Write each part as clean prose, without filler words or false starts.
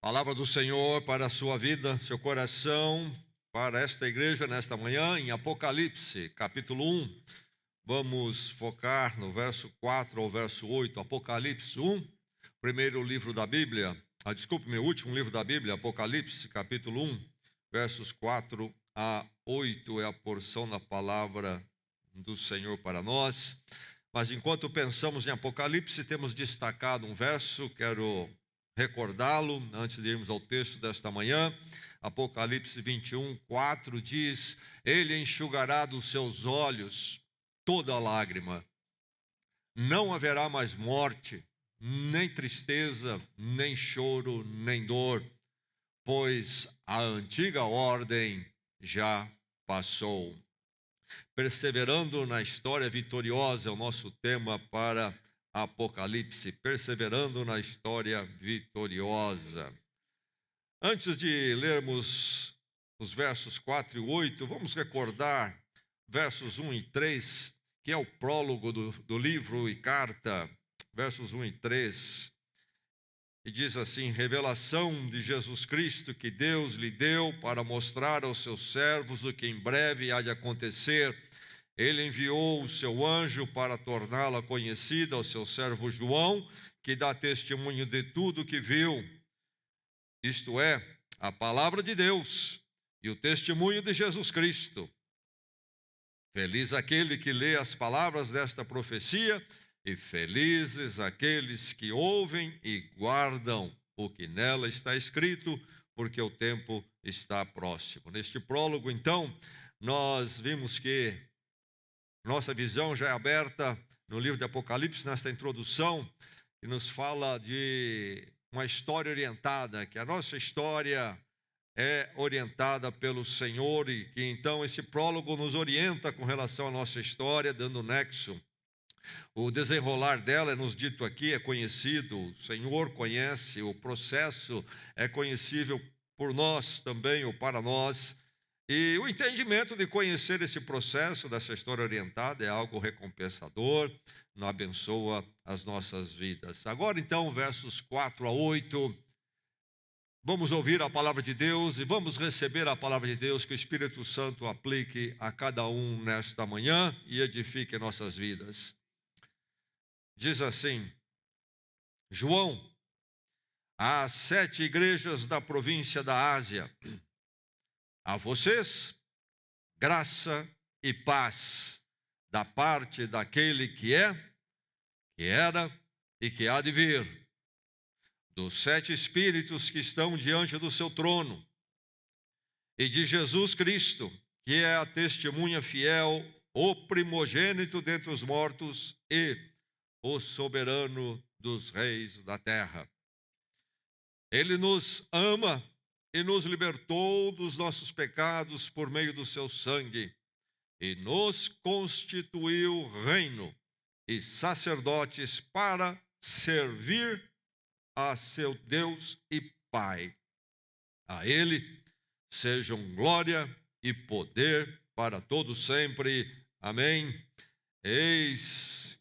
Palavra do Senhor para a sua vida, seu coração, para esta igreja nesta manhã, em Apocalipse, capítulo 1. Vamos focar no verso 4 ao verso 8, Apocalipse 1, primeiro livro da Bíblia. Meu último livro da Bíblia, Apocalipse, capítulo 1, versos 4 a 8 é a porção da palavra do Senhor para nós. Mas enquanto pensamos em Apocalipse, temos destacado um verso, quero recordá-lo antes de irmos ao texto desta manhã. Apocalipse 21, 4 diz: Ele enxugará dos seus olhos toda lágrima. Não haverá mais morte, nem tristeza, nem choro, nem dor, pois a antiga ordem já passou. Perseverando na história vitoriosa é o nosso tema para Apocalipse, perseverando na história vitoriosa. Antes de lermos os versos 4 e 8, vamos recordar versos 1 e 3, que é o prólogo do livro e carta, versos 1 e 3. E diz assim: revelação de Jesus Cristo que Deus lhe deu para mostrar aos seus servos o que em breve há de acontecer. Ele enviou o seu anjo para torná-la conhecida ao seu servo João, que dá testemunho de tudo que viu. Isto é, a palavra de Deus e o testemunho de Jesus Cristo. Feliz aquele que lê as palavras desta profecia, e felizes aqueles que ouvem e guardam o que nela está escrito, porque o tempo está próximo. Neste prólogo, então, nós vimos que nossa visão já é aberta no livro de Apocalipse, nesta introdução, que nos fala de uma história orientada, que a nossa história é orientada pelo Senhor e que então esse prólogo nos orienta com relação à nossa história, dando nexo. O desenrolar dela, é nos dito aqui, é conhecido, o Senhor conhece, o processo é conhecível por nós também, ou para nós. E o entendimento de conhecer esse processo, dessa história orientada, é algo recompensador, nos abençoa as nossas vidas. Agora, então, versos 4 a 8, vamos ouvir a palavra de Deus e vamos receber a palavra de Deus, que o Espírito Santo aplique a cada um nesta manhã e edifique nossas vidas. Diz assim: João, às 7 igrejas da província da Ásia, a vocês, graça e paz, da parte daquele que é, que era e que há de vir, dos 7 Espíritos que estão diante do seu trono, e de Jesus Cristo, que é a testemunha fiel, o primogênito dentre os mortos e o soberano dos reis da terra. Ele nos ama e nos libertou dos nossos pecados por meio do seu sangue, e nos constituiu reino e sacerdotes para servir a seu Deus e Pai. A ele sejam glória e poder para todos sempre. Amém. Eis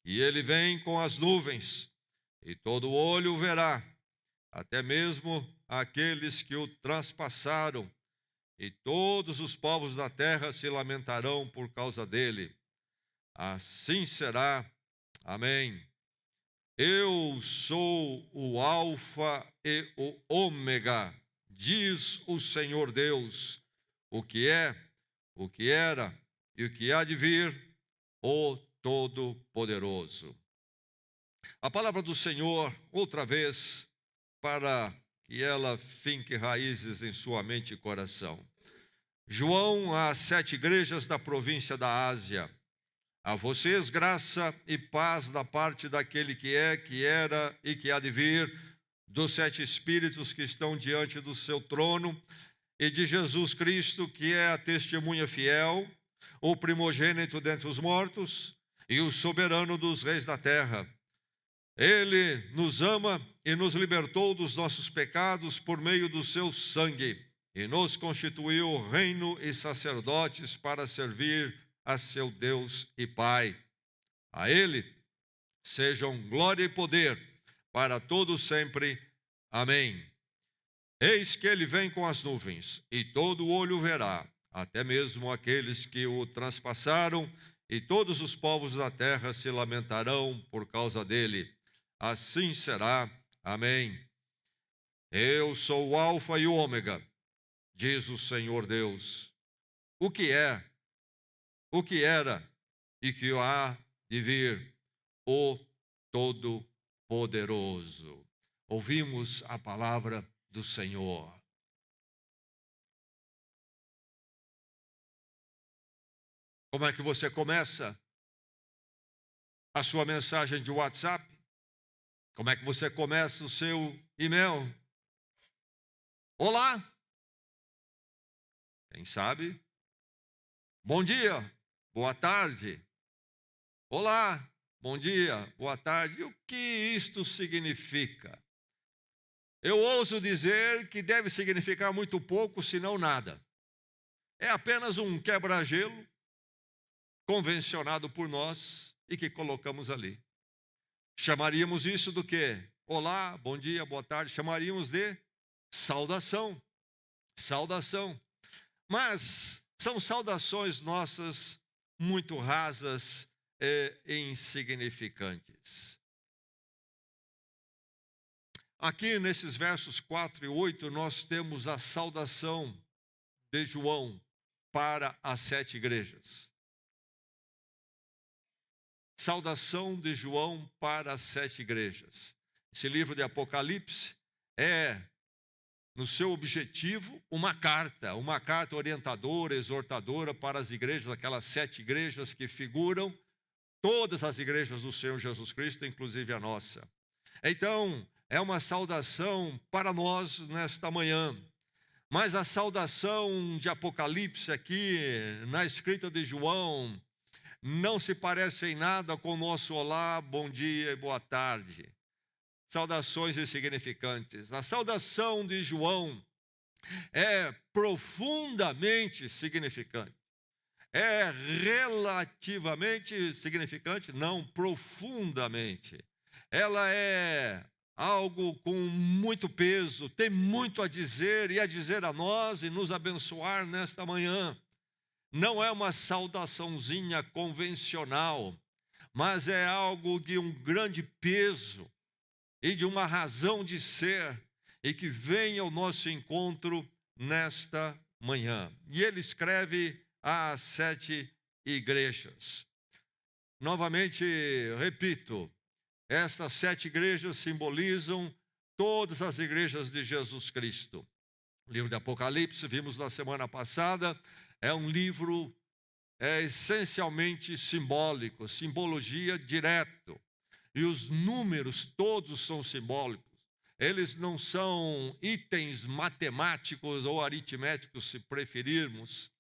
que ele vem com as nuvens, e todo olho o verá, até mesmo aqueles que o transpassaram, e todos os povos da terra se lamentarão por causa dele. Assim será. Amém. Eu sou o Alfa e o Ômega, diz o Senhor Deus, o que é, o que era e o que há de vir, o Todo-Poderoso. A palavra do Senhor, outra vez, para que ela finque raízes em sua mente e coração. João, às 7 igrejas da província da Ásia, a vocês graça e paz da parte daquele que é, que era e que há de vir, dos 7 Espíritos que estão diante do seu trono, e de Jesus Cristo, que é a testemunha fiel, o primogênito dentre os mortos e o soberano dos reis da terra. Ele nos ama e nos libertou dos nossos pecados por meio do seu sangue, e nos constituiu reino e sacerdotes para servir a seu Deus e Pai. A ele sejam glória e poder para todos sempre. Amém. Eis que ele vem com as nuvens, e todo olho verá, até mesmo aqueles que o transpassaram, e todos os povos da terra se lamentarão por causa dele. Assim será. Amém. Eu sou o Alfa e o Ômega, diz o Senhor Deus. O que é, o que era e que há de vir, o Todo-Poderoso. Ouvimos a palavra do Senhor. Como é que você começa a sua mensagem de WhatsApp? Como é que você começa o seu e-mail? Olá! Quem sabe? Bom dia, boa tarde. Olá, bom dia, boa tarde. E o que isto significa? Eu ouso dizer que deve significar muito pouco, se não nada. É apenas um quebra-gelo convencionado por nós e que colocamos ali. Chamaríamos isso do quê? Olá, bom dia, boa tarde. Chamaríamos de saudação. Saudação. Mas são saudações nossas muito rasas e insignificantes. Aqui nesses versos 4 e 8 nós temos a saudação de João para as 7 igrejas. Saudação de João para as 7 igrejas. Esse livro de Apocalipse é, no seu objetivo, uma carta orientadora, exortadora para as igrejas, aquelas 7 igrejas que figuram, todas as igrejas do Senhor Jesus Cristo, inclusive a nossa. Então, é uma saudação para nós nesta manhã. Mas a saudação de Apocalipse aqui, na escrita de João, não se parece em nada com o nosso olá, bom dia e boa tarde. Saudações insignificantes. A saudação de João é profundamente significante. É relativamente significante? Não, profundamente. Ela é algo com muito peso, tem muito a dizer e a dizer a nós e nos abençoar nesta manhã. Não é uma saudaçãozinha convencional, mas é algo de um grande peso e de uma razão de ser e que vem ao nosso encontro nesta manhã. E ele escreve às 7 igrejas. Novamente, repito, estas 7 igrejas simbolizam todas as igrejas de Jesus Cristo. O livro de Apocalipse, vimos na semana passada, é um livro essencialmente simbólico, simbologia direto. E os números todos são simbólicos. Eles não são itens matemáticos ou aritméticos, se preferirmos,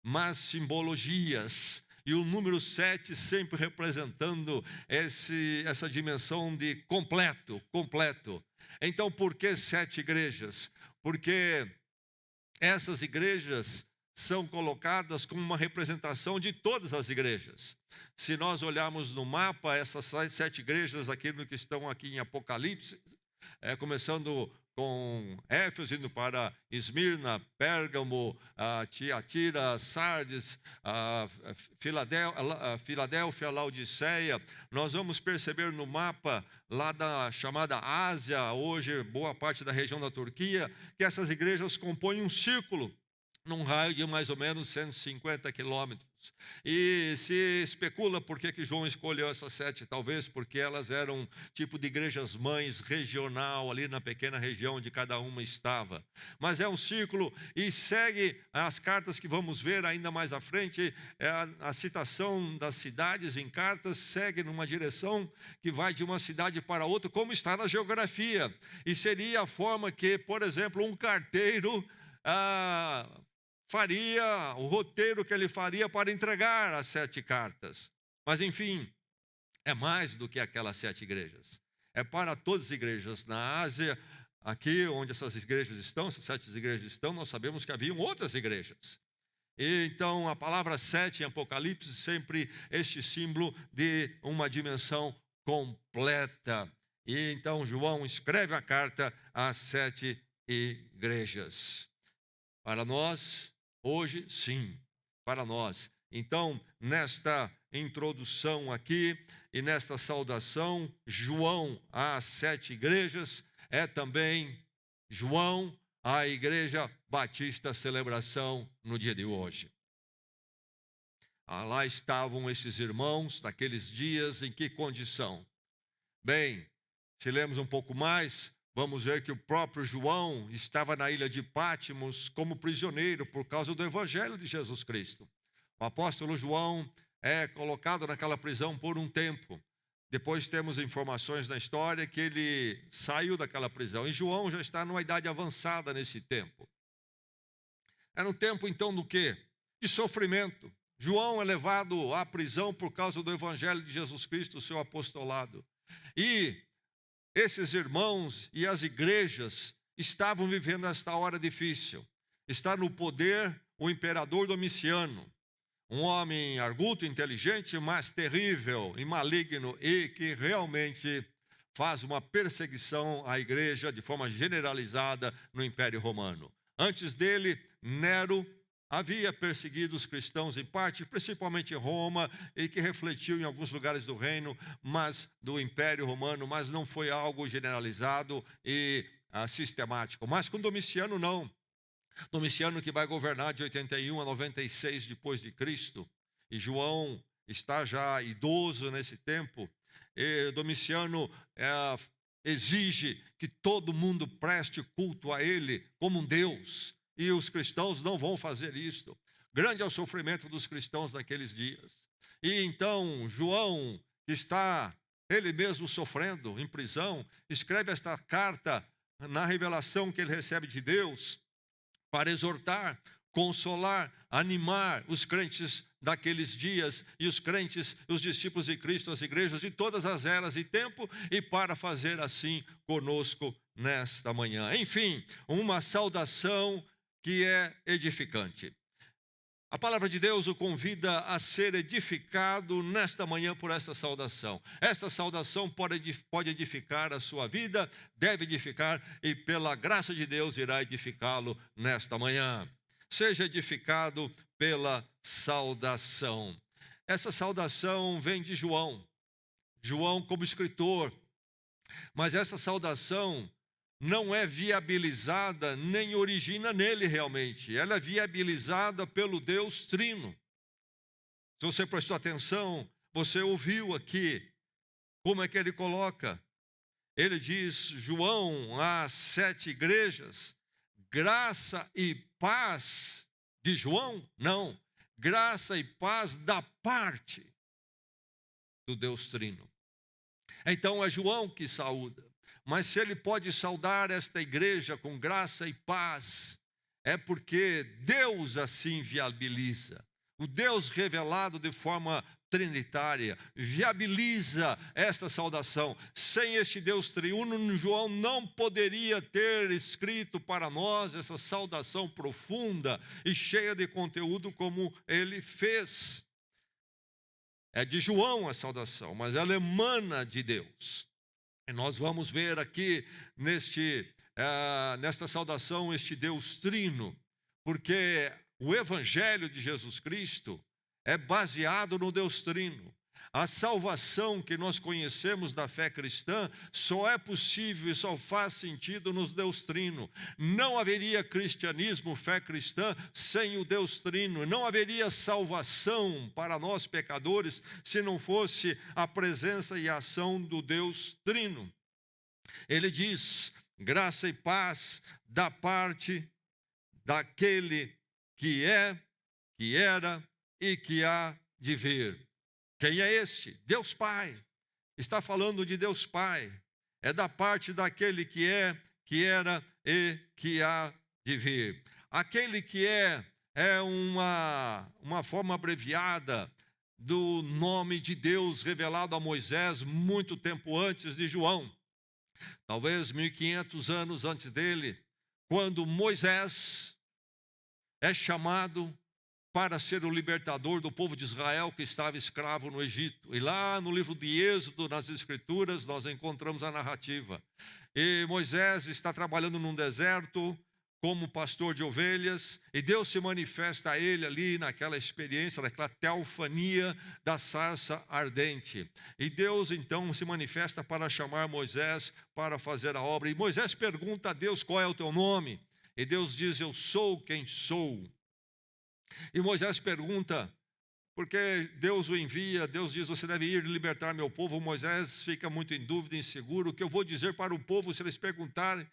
mas simbologias. E o número 7 sempre representando essa dimensão de completo. Então, por que 7 igrejas? Porque essas igrejas são colocadas como uma representação de todas as igrejas. Se nós olharmos no mapa, essas 7 igrejas aqui que estão aqui em Apocalipse, começando com Éfeso, indo para Esmirna, Pérgamo, Tiatira, Sardes, Filadélfia, Laodiceia, nós vamos perceber no mapa lá da chamada Ásia, hoje boa parte da região da Turquia, que essas igrejas compõem um círculo, num raio de mais ou menos 150 quilômetros. E se especula por que João escolheu essas 7, talvez porque elas eram um tipo de igrejas mães regional, ali na pequena região onde cada uma estava. Mas é um círculo e segue as cartas que vamos ver ainda mais à frente, a citação das cidades em cartas segue numa direção que vai de uma cidade para outra, como está na geografia. E seria a forma que, por exemplo, um carteiro faria, o roteiro que ele faria para entregar as 7 cartas. Mas, enfim, é mais do que aquelas 7 igrejas. É para todas as igrejas. Na Ásia, aqui onde essas igrejas estão, essas 7 igrejas estão, nós sabemos que haviam outras igrejas. E, então, a palavra 7 em Apocalipse, sempre este símbolo de uma dimensão completa. E então João escreve a carta às 7 igrejas. Para nós, hoje, sim, para nós. Então, nesta introdução aqui e nesta saudação, João às 7 igrejas, é também João à Igreja Batista Celebração no dia de hoje. Lá estavam esses irmãos naqueles dias, em que condição? Bem, se lermos um pouco mais, vamos ver que o próprio João estava na ilha de Pátimos como prisioneiro por causa do Evangelho de Jesus Cristo. O apóstolo João é colocado naquela prisão por um tempo. Depois temos informações na história que ele saiu daquela prisão. E João já está numa idade avançada nesse tempo. Era um tempo, então, do quê? De sofrimento. João é levado à prisão por causa do Evangelho de Jesus Cristo, o seu apostolado. E esses irmãos e as igrejas estavam vivendo esta hora difícil. Está no poder o imperador Domiciano, um homem arguto, inteligente, mas terrível e maligno, e que realmente faz uma perseguição à igreja de forma generalizada no Império Romano. Antes dele, Nero havia perseguido os cristãos em parte, principalmente em Roma, e que refletiu em alguns lugares do reino, mas do Império Romano, mas não foi algo generalizado e sistemático. Mas com Domiciano não. Domiciano que vai governar de 81 a 96 depois de Cristo, e João está já idoso nesse tempo, e Domiciano exige que todo mundo preste culto a ele como um Deus, e os cristãos não vão fazer isto. Grande é o sofrimento dos cristãos naqueles dias. E então João, que está ele mesmo sofrendo em prisão, escreve esta carta na revelação que ele recebe de Deus, para exortar, consolar, animar os crentes daqueles dias e os crentes, os discípulos de Cristo, as igrejas de todas as eras e tempo, e para fazer assim conosco nesta manhã. Enfim, uma saudação que é edificante. A palavra de Deus o convida a ser edificado nesta manhã por essa saudação. Esta saudação pode edificar a sua vida, deve edificar, e pela graça de Deus irá edificá-lo nesta manhã. Seja edificado pela saudação. Essa saudação vem de João. João como escritor. Mas essa saudação não é viabilizada nem origina nele realmente. Ela é viabilizada pelo Deus Trino. Se você prestou atenção, você ouviu aqui como é que ele coloca. Ele diz, João às 7 igrejas, graça e paz de João? Não, graça e paz da parte do Deus Trino. Então é João que saúda. Mas se ele pode saudar esta igreja com graça e paz, é porque Deus assim viabiliza. O Deus revelado de forma trinitária viabiliza esta saudação. Sem este Deus triuno, João não poderia ter escrito para nós essa saudação profunda e cheia de conteúdo como ele fez. É de João a saudação, mas ela emana de Deus. E nós vamos ver aqui nesta saudação este Deus Trino, porque o Evangelho de Jesus Cristo é baseado no Deus Trino. A salvação que nós conhecemos da fé cristã só é possível e só faz sentido no Deus Trino. Não haveria cristianismo, fé cristã, sem o Deus Trino. Não haveria salvação para nós pecadores se não fosse a presença e a ação do Deus Trino. Ele diz, graça e paz da parte daquele que é, que era e que há de vir. Quem é este? Deus Pai. Está falando de Deus Pai. É da parte daquele que é, que era e que há de vir. Aquele que é uma forma abreviada do nome de Deus revelado a Moisés muito tempo antes de João. Talvez 1500 anos antes dele, quando Moisés é chamado para ser o libertador do povo de Israel que estava escravo no Egito. E lá no livro de Êxodo, nas Escrituras, nós encontramos a narrativa. E Moisés está trabalhando num deserto como pastor de ovelhas, e Deus se manifesta a ele ali naquela experiência, naquela teofania da sarça ardente. E Deus então se manifesta para chamar Moisés para fazer a obra. E Moisés pergunta a Deus: qual é o teu nome? E Deus diz: eu sou quem sou. E Moisés pergunta, porque Deus o envia, Deus diz: você deve ir libertar meu povo. Moisés fica muito em dúvida, inseguro. O que eu vou dizer para o povo se eles perguntarem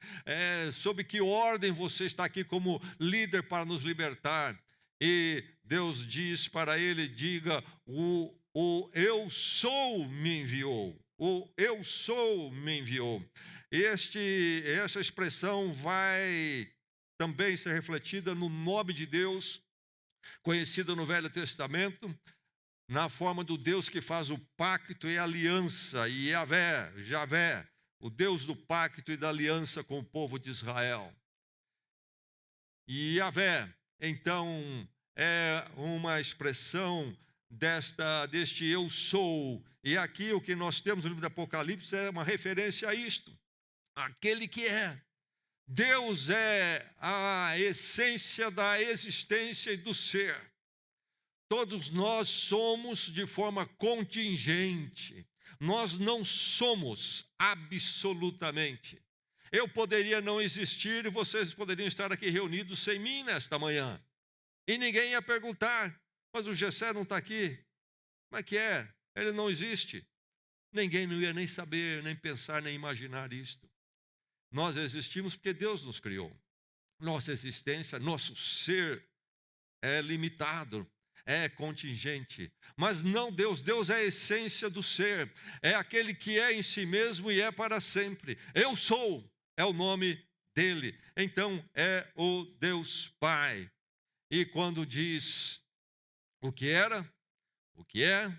sob que ordem você está aqui como líder para nos libertar? E Deus diz para ele: diga, o eu sou me enviou. O eu sou me enviou. Essa expressão vai também ser refletida no nome de Deus, conhecido no Velho Testamento, na forma do Deus que faz o pacto e a aliança, e Javé, o Deus do pacto e da aliança com o povo de Israel. E Javé, então, é uma expressão deste eu sou. E aqui o que nós temos no livro do Apocalipse é uma referência a isto, aquele que é. Deus é a essência da existência e do ser. Todos nós somos de forma contingente. Nós não somos absolutamente. Eu poderia não existir e vocês poderiam estar aqui reunidos sem mim nesta manhã. E ninguém ia perguntar: mas o Gessé não está aqui. Como é que é? Ele não existe. Ninguém não ia nem saber, nem pensar, nem imaginar isto. Nós existimos porque Deus nos criou. Nossa existência, nosso ser é limitado, é contingente. Mas não Deus. Deus é a essência do ser. É aquele que é em si mesmo e é para sempre. Eu sou, é o nome dele. Então é o Deus Pai. E quando diz o que era, o que é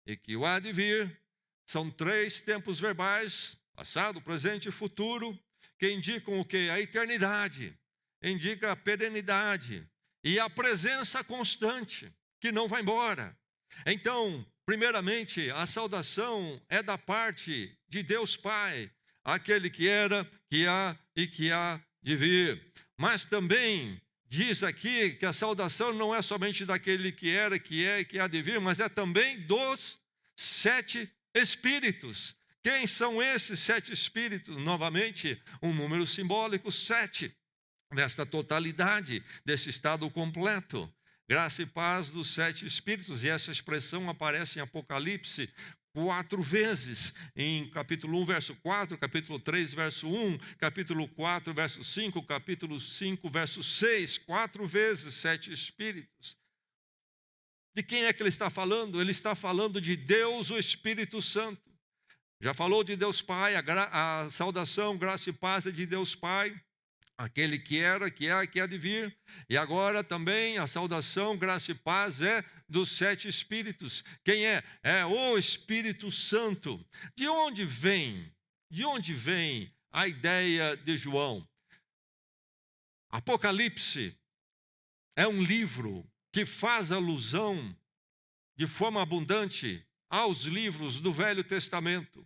e que o há de vir, são 3 tempos verbais: passado, presente e futuro, que indicam o quê? A eternidade, indica a perenidade e a presença constante, que não vai embora. Então, primeiramente, a saudação é da parte de Deus Pai, aquele que era, que há e que há de vir. Mas também diz aqui que a saudação não é somente daquele que era, que é e que há de vir, mas é também dos 7 Espíritos. Quem são esses 7 Espíritos? Novamente, um número simbólico, 7, desta totalidade, desse estado completo. Graça e paz dos 7 Espíritos, e essa expressão aparece em Apocalipse 4 vezes, em capítulo 1, verso 4, capítulo 3, verso 1, capítulo 4, verso 5, capítulo 5, verso 6, 4 vezes 7 Espíritos. De quem é que ele está falando? Ele está falando de Deus, o Espírito Santo. Já falou de Deus Pai, a saudação, graça e paz é de Deus Pai, aquele que era, que é e que há de vir. E agora também a saudação, graça e paz é dos 7 Espíritos. Quem é? É o Espírito Santo. De onde vem? De onde vem a ideia de João? Apocalipse é um livro que faz alusão de forma abundante aos livros do Velho Testamento,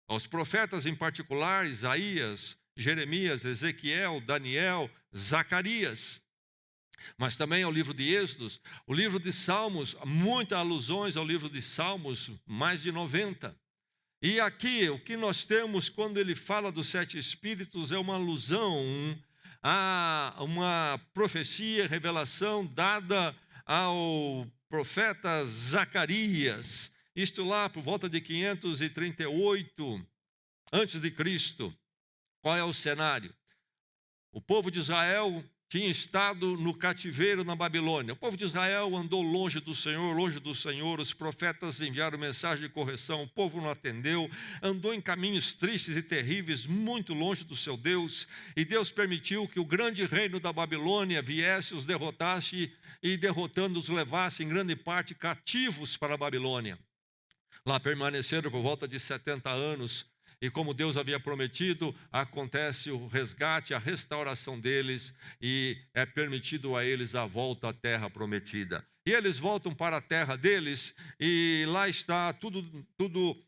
aos profetas em particular, Isaías, Jeremias, Ezequiel, Daniel, Zacarias, mas também ao livro de Êxodos, o livro de Salmos, muitas alusões ao livro de Salmos, mais de 90. E aqui, o que nós temos quando ele fala dos 7 Espíritos é uma alusão a uma profecia, revelação dada ao profeta Zacarias, isto lá por volta de 538 antes de Cristo. Qual é o cenário? O povo de Israel tinha estado no cativeiro na Babilônia. O povo de Israel andou longe do Senhor, os profetas enviaram mensagem de correção, o povo não atendeu, andou em caminhos tristes e terríveis, muito longe do seu Deus, e Deus permitiu que o grande reino da Babilônia viesse, os derrotasse e derrotando os levasse em grande parte cativos para a Babilônia. Lá permaneceram por volta de 70 anos, e como Deus havia prometido, acontece o resgate, a restauração deles, e é permitido a eles a volta à terra prometida. E eles voltam para a terra deles, e lá está tudo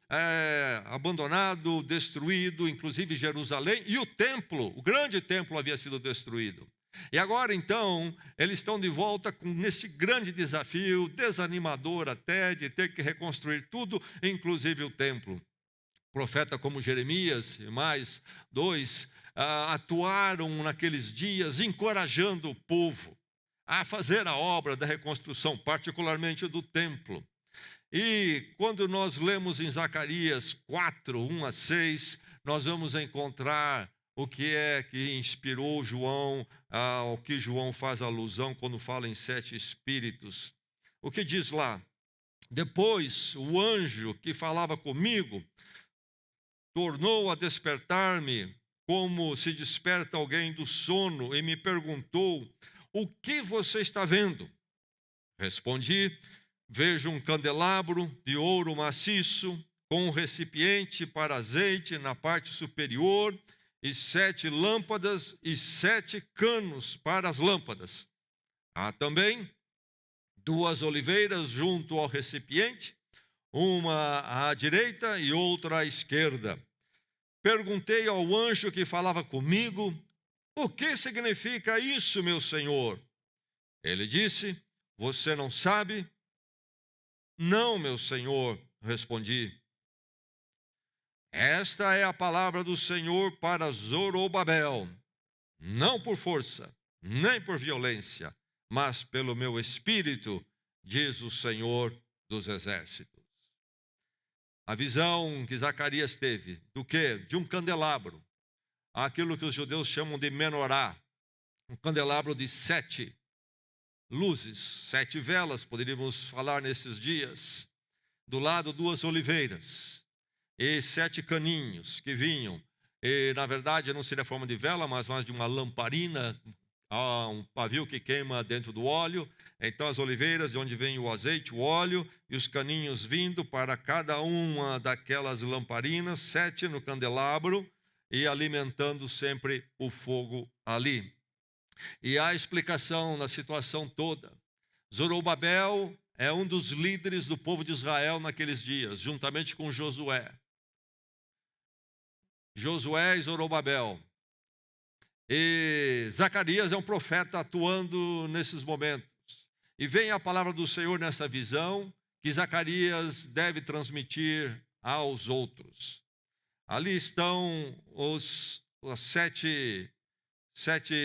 abandonado, destruído, inclusive Jerusalém, e o templo, o grande templo havia sido destruído. E agora então, eles estão de volta com esse grande desafio, desanimador até, de ter que reconstruir tudo, inclusive o templo. Profeta como Jeremias e mais dois atuaram naqueles dias encorajando o povo a fazer a obra da reconstrução, particularmente do templo. E quando nós lemos em Zacarias 4, 1 a 6, nós vamos encontrar o que é que inspirou João, ao que João faz alusão quando fala em 7 espíritos. O que diz lá? Depois, o anjo que falava comigo tornou a despertar-me, como se desperta alguém do sono, e me perguntou: o que você está vendo? Respondi: vejo um candelabro de ouro maciço, com um recipiente para azeite na parte superior, e 7 lâmpadas e 7 canos para as lâmpadas. Há também 2 oliveiras junto ao recipiente, uma à direita e outra à esquerda. Perguntei ao anjo que falava comigo: o que significa isso, meu senhor? Ele disse: você não sabe? Não, meu senhor, respondi. Esta é a palavra do Senhor para Zorobabel, não por força, nem por violência, mas pelo meu espírito, diz o Senhor dos exércitos. A visão que Zacarias teve, do quê? De um candelabro, aquilo que os judeus chamam de menorá, um candelabro de 7 luzes, 7 velas, poderíamos falar nesses dias. Do lado 2 oliveiras e 7 caninhos que vinham. E na verdade não seria a forma de vela, mas mais de uma lamparina, um pavio que queima dentro do óleo. Então as oliveiras, de onde vem o azeite, o óleo, e os caninhos vindo para cada uma daquelas lamparinas, 7 no candelabro, e alimentando sempre o fogo ali. E há explicação na situação toda. Zorobabel é um dos líderes do povo de Israel naqueles dias, juntamente com Josué. Josué e Zorobabel. E Zacarias é um profeta atuando nesses momentos. E vem a palavra do Senhor nessa visão que Zacarias deve transmitir aos outros. Ali estão as 7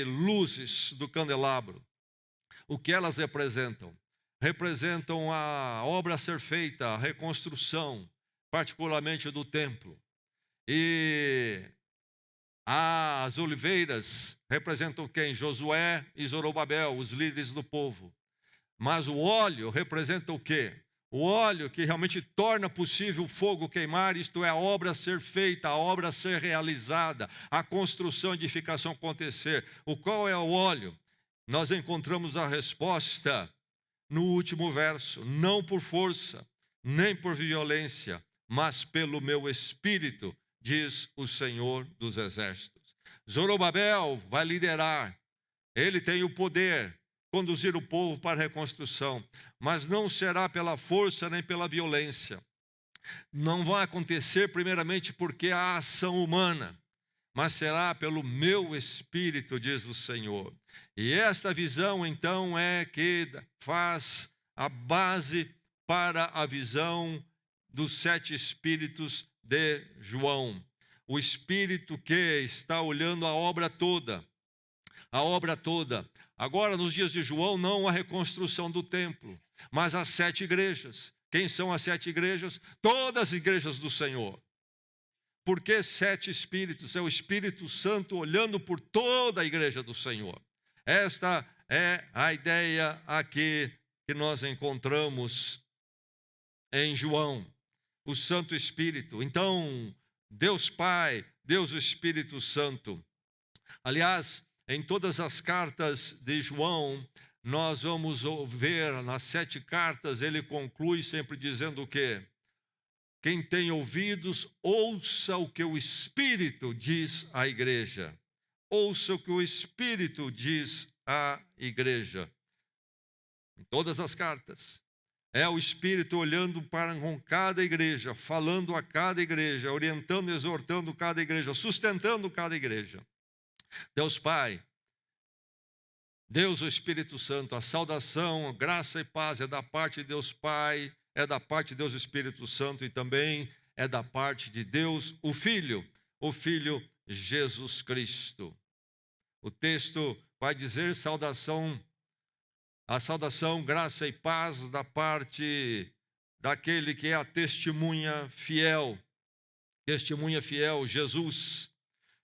luzes do candelabro. O que elas representam? Representam a obra a ser feita, a reconstrução, particularmente do templo. E as oliveiras representam quem? Josué e Zorobabel, os líderes do povo. Mas o óleo representa o quê? O óleo que realmente torna possível o fogo queimar, isto é, a obra a ser feita, a obra a ser realizada, a construção e edificação acontecer. Qual é o óleo? Nós encontramos a resposta no último verso: não por força, nem por violência, mas pelo meu espírito, diz o Senhor dos exércitos. Zorobabel vai liderar, ele tem o poder, conduzir o povo para a reconstrução, mas não será pela força nem pela violência. Não vai acontecer primeiramente porque há ação humana, mas será pelo meu espírito, diz o Senhor. E esta visão então é que faz a base para a visão dos 7 espíritos de João. O espírito que está olhando a obra toda. A obra toda. Agora, nos dias de João, não a reconstrução do templo, mas as 7 igrejas. Quem são as 7 igrejas? Todas as igrejas do Senhor. Por que 7 espíritos? É o Espírito Santo olhando por toda a igreja do Senhor. Esta é a ideia aqui que nós encontramos em João. O Santo Espírito. Então, Deus Pai, Deus o Espírito Santo. Aliás, em todas as cartas de João, nós vamos ver nas 7 cartas, ele conclui sempre dizendo o quê? Quem tem ouvidos, ouça o que o Espírito diz à igreja. Ouça o que o Espírito diz à igreja. Em todas as cartas. É o Espírito olhando para com cada igreja, falando a cada igreja, orientando, exortando cada igreja, sustentando cada igreja. Deus Pai, Deus o Espírito Santo, a saudação, a graça e paz é da parte de Deus Pai, é da parte de Deus Espírito Santo e também é da parte de Deus o Filho Jesus Cristo. O texto vai dizer a saudação, graça e paz da parte daquele que é a testemunha fiel, Jesus.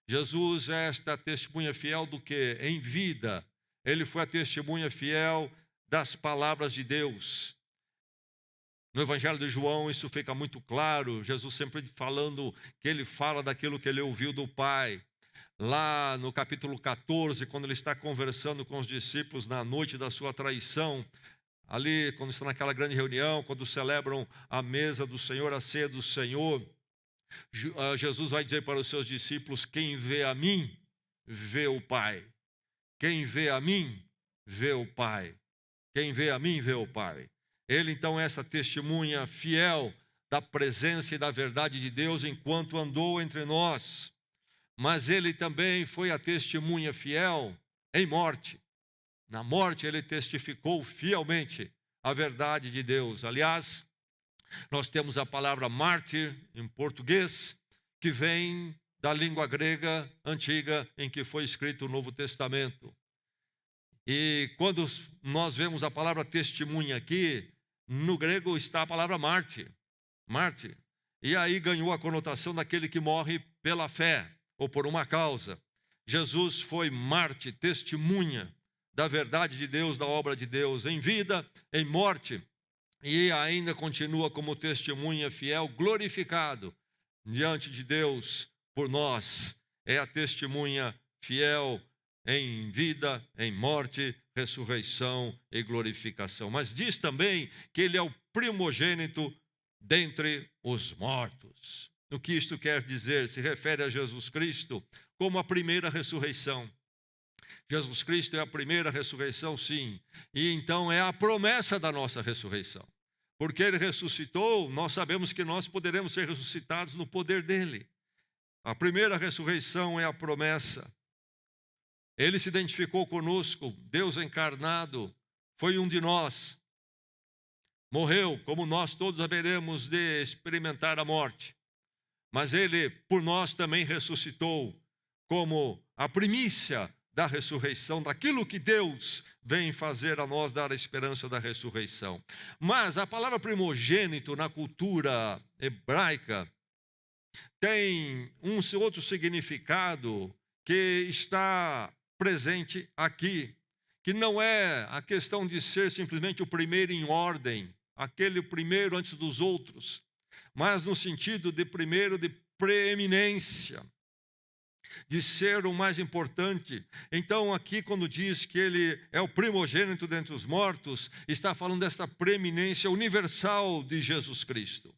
Jesus é esta testemunha fiel do que? Em vida. Ele foi a testemunha fiel das palavras de Deus. No Evangelho de João isso fica muito claro, Jesus sempre falando que ele fala daquilo que ele ouviu do Pai. Lá no capítulo 14, quando ele está conversando com os discípulos na noite da sua traição, ali quando estão naquela grande reunião, quando celebram a mesa do Senhor, a ceia do Senhor, Jesus vai dizer para os seus discípulos: quem vê a mim, vê o Pai. Quem vê a mim, vê o Pai. Quem vê a mim, vê o Pai. Ele então é essa testemunha fiel da presença e da verdade de Deus enquanto andou entre nós. Mas ele também foi a testemunha fiel em morte. Na morte ele testificou fielmente a verdade de Deus. Aliás, nós temos a palavra mártir em português, que vem da língua grega antiga em que foi escrito o Novo Testamento. E quando nós vemos a palavra testemunha aqui, no grego está a palavra mártir. Mártir. E aí ganhou a conotação daquele que morre pela fé ou por uma causa. Jesus foi mártir, testemunha da verdade de Deus, da obra de Deus, em vida, em morte, e ainda continua como testemunha fiel, glorificado diante de Deus por nós. É a testemunha fiel em vida, em morte, ressurreição e glorificação. Mas diz também que ele é o primogênito dentre os mortos. O que isto quer dizer? Se refere a Jesus Cristo como a primeira ressurreição. Jesus Cristo é a primeira ressurreição, sim. E então é a promessa da nossa ressurreição. Porque ele ressuscitou, nós sabemos que nós poderemos ser ressuscitados no poder dele. A primeira ressurreição é a promessa. Ele se identificou conosco, Deus encarnado, foi um de nós. Morreu, como nós todos haveremos de experimentar a morte. Mas ele, por nós, também ressuscitou como a primícia da ressurreição, daquilo que Deus vem fazer a nós, dar a esperança da ressurreição. Mas a palavra primogênito na cultura hebraica tem um outro significado que está presente aqui, que não é a questão de ser simplesmente o primeiro em ordem, aquele primeiro antes dos outros, mas no sentido de primeiro de preeminência, de ser o mais importante. Então aqui quando diz que ele é o primogênito dentre os mortos, está falando desta preeminência universal de Jesus Cristo.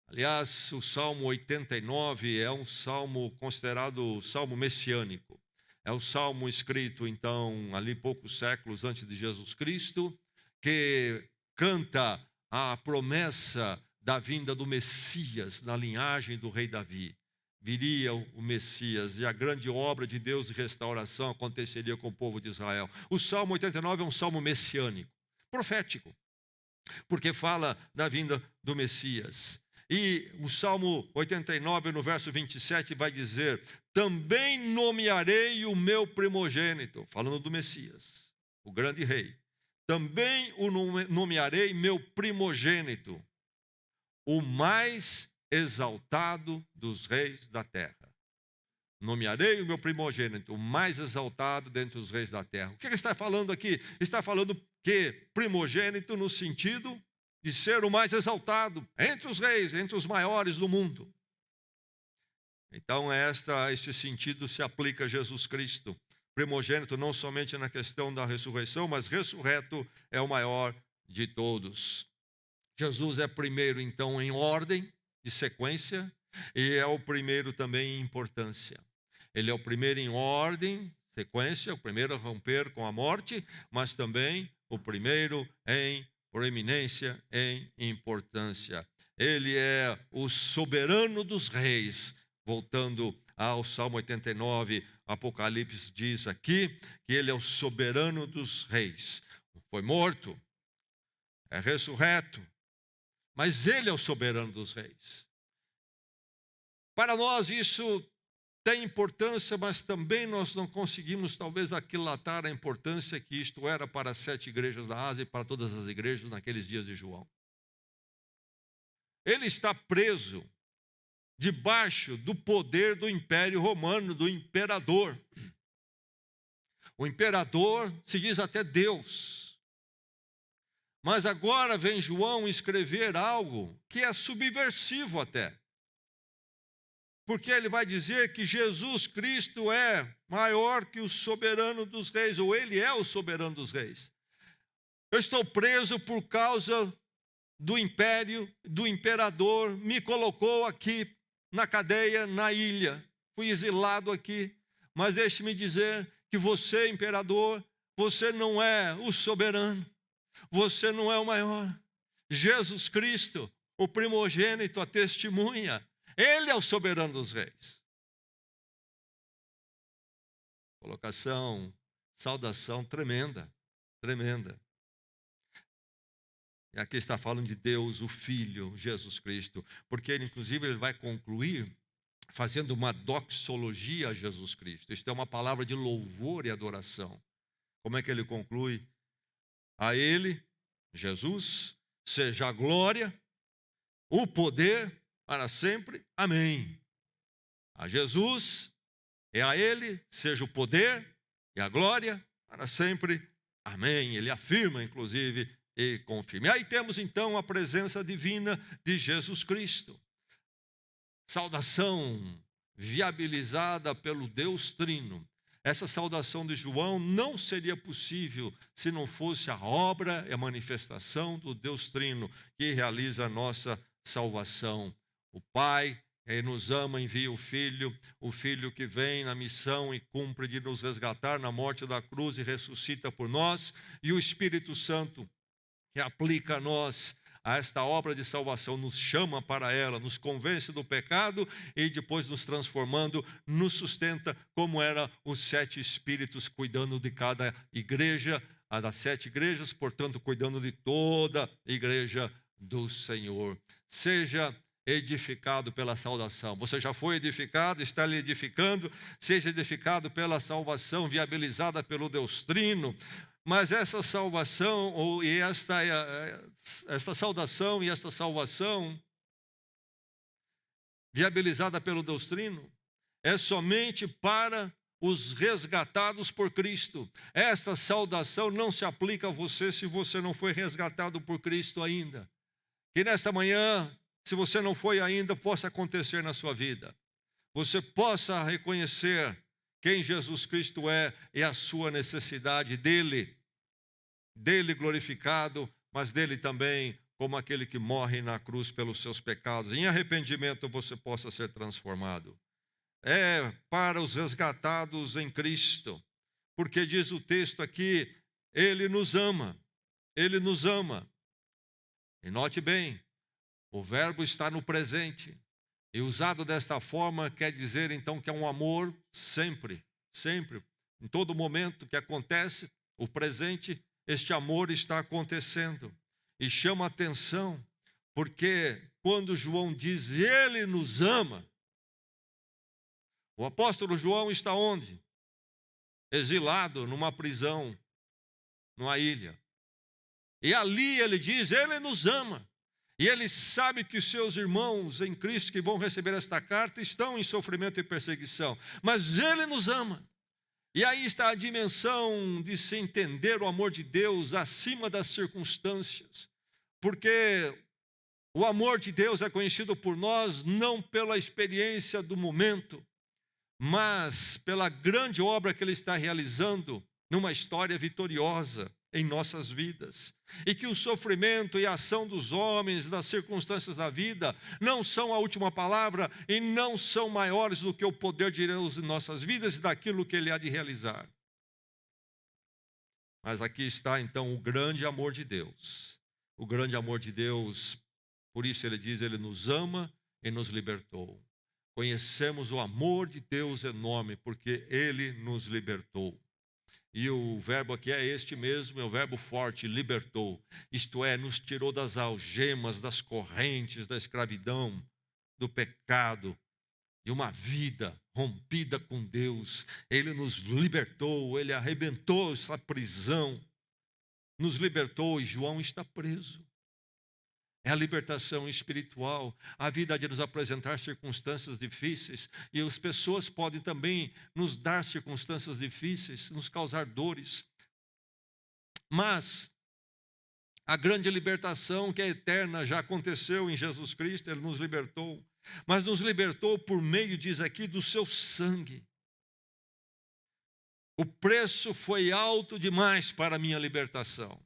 Aliás, o Salmo 89 é um salmo considerado salmo messiânico. É um salmo escrito, então, ali poucos séculos antes de Jesus Cristo, que canta a promessa da vinda do Messias na linhagem do rei Davi. Viria o Messias e a grande obra de Deus de restauração aconteceria com o povo de Israel. O Salmo 89 é um salmo messiânico, profético, porque fala da vinda do Messias. E o Salmo 89, no verso 27, vai dizer: também nomearei o meu primogênito, falando do Messias, o grande rei. Também o nomearei meu primogênito, o mais exaltado dos reis da terra. Nomearei o meu primogênito, o mais exaltado dentre os reis da terra. O que ele está falando aqui? Está falando que primogênito no sentido de ser o mais exaltado entre os reis, entre os maiores do mundo. Então, este sentido se aplica a Jesus Cristo. Primogênito não somente na questão da ressurreição, mas ressurreto é o maior de todos. Jesus é primeiro, então, em ordem, de sequência e é o primeiro também em importância. Ele é o primeiro em ordem, sequência, o primeiro a romper com a morte, mas também o primeiro em proeminência, em importância. Ele é o soberano dos reis. Voltando ao Salmo 89, Apocalipse diz aqui que ele é o soberano dos reis. Foi morto, é ressurreto, mas ele é o soberano dos reis. Para nós isso tem importância, mas também nós não conseguimos talvez aquilatar a importância que isto era para as 7 igrejas da Ásia e para todas as igrejas naqueles dias de João. Ele está preso debaixo do poder do Império Romano, do imperador. O imperador se diz até Deus. Mas agora vem João escrever algo que é subversivo até. Porque ele vai dizer que Jesus Cristo é maior que o soberano dos reis, ou ele é o soberano dos reis. Eu estou preso por causa do império, do imperador, me colocou aqui na cadeia, na ilha. Fui exilado aqui. Mas deixe-me dizer que você, imperador, você não é o soberano. Você não é o maior. Jesus Cristo, o primogênito, a testemunha, ele é o soberano dos reis. Colocação, saudação tremenda, tremenda. E aqui está falando de Deus, o Filho, Jesus Cristo, porque ele, inclusive, ele vai concluir fazendo uma doxologia a Jesus Cristo. Isto é uma palavra de louvor e adoração. Como é que ele conclui? A ele, Jesus, seja a glória, o poder para sempre. Amém. A Jesus e a ele seja o poder e a glória para sempre. Amém. Ele afirma, inclusive, e confirma. E aí temos então a presença divina de Jesus Cristo. Saudação viabilizada pelo Deus Trino. Essa saudação de João não seria possível se não fosse a obra e a manifestação do Deus Trino que realiza a nossa salvação. O Pai nos ama, envia o Filho que vem na missão e cumpre de nos resgatar na morte da cruz e ressuscita por nós, e o Espírito Santo que aplica a nós a esta obra de salvação, nos chama para ela, nos convence do pecado e depois nos transformando, nos sustenta como eram os 7 Espíritos cuidando de cada igreja, a das 7 igrejas, portanto cuidando de toda a igreja do Senhor. Seja edificado pela saudação. Você já foi edificado, está lhe edificando, seja edificado pela salvação viabilizada pelo Deus Trino. Mas essa salvação, esta saudação e esta salvação viabilizada pelo Deus Trino é somente para os resgatados por Cristo. Esta saudação não se aplica a você se você não foi resgatado por Cristo ainda. Que nesta manhã, se você não foi ainda, possa acontecer na sua vida. Você possa reconhecer quem Jesus Cristo é e a sua necessidade dele glorificado, mas dele também como aquele que morre na cruz pelos seus pecados. Em arrependimento você possa ser transformado. É para os resgatados em Cristo, porque diz o texto aqui, ele nos ama, ele nos ama. E note bem, o verbo está no presente. E usado desta forma quer dizer então que é um amor sempre, sempre, em todo momento que acontece, o presente, este amor está acontecendo. E chama a atenção, porque quando João diz, ele nos ama, o apóstolo João está onde? Exilado numa prisão, numa ilha. E ali ele diz, ele nos ama. E ele sabe que os seus irmãos em Cristo que vão receber esta carta estão em sofrimento e perseguição. Mas ele nos ama. E aí está a dimensão de se entender o amor de Deus acima das circunstâncias. Porque o amor de Deus é conhecido por nós não pela experiência do momento, mas pela grande obra que ele está realizando numa história vitoriosa. em nossas vidas. E que o sofrimento e a ação dos homens, das circunstâncias da vida, não são a última palavra e não são maiores do que o poder de Deus em nossas vidas e daquilo que Ele há de realizar. Mas aqui está então o grande amor de Deus. O grande amor de Deus, por isso Ele diz, Ele nos ama e nos libertou. Conhecemos o amor de Deus enorme, porque Ele nos libertou. E o verbo aqui é este mesmo, é o verbo forte, libertou. Isto é, nos tirou das algemas, das correntes, da escravidão, do pecado, de uma vida rompida com Deus. Ele nos libertou, Ele arrebentou essa prisão, nos libertou e João está preso. É a libertação espiritual. A vida há de nos apresentar circunstâncias difíceis e as pessoas podem também nos dar circunstâncias difíceis, nos causar dores. Mas a grande libertação que é eterna já aconteceu em Jesus Cristo, Ele nos libertou. Mas nos libertou por meio, diz aqui, do seu sangue. O preço foi alto demais para a minha libertação.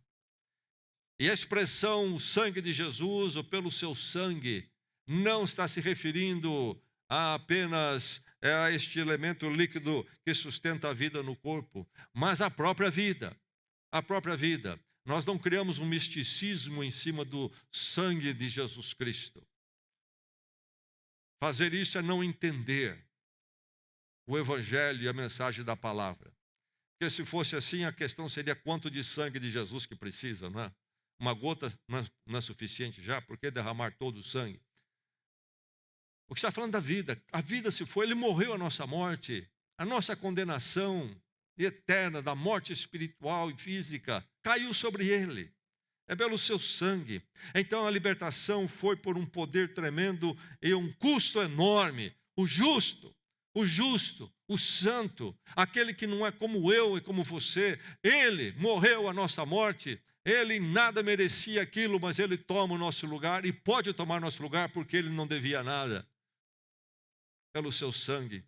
E a expressão o sangue de Jesus, ou pelo seu sangue, não está se referindo a apenas a este elemento líquido que sustenta a vida no corpo, mas a própria vida. A própria vida. Nós não criamos um misticismo em cima do sangue de Jesus Cristo. Fazer isso é não entender o Evangelho e a mensagem da palavra. Porque se fosse assim, a questão seria quanto de sangue de Jesus que precisa, não é? Uma gota não é suficiente já, por que derramar todo o sangue? O que está falando da vida, a vida se foi, Ele morreu a nossa morte, a nossa condenação eterna da morte espiritual e física caiu sobre Ele, é pelo seu sangue. Então a libertação foi por um poder tremendo e um custo enorme. O justo, o santo, aquele que não é como eu e como você, Ele morreu a nossa morte. Ele nada merecia aquilo, mas Ele toma o nosso lugar e pode tomar nosso lugar porque Ele não devia nada. Pelo seu sangue,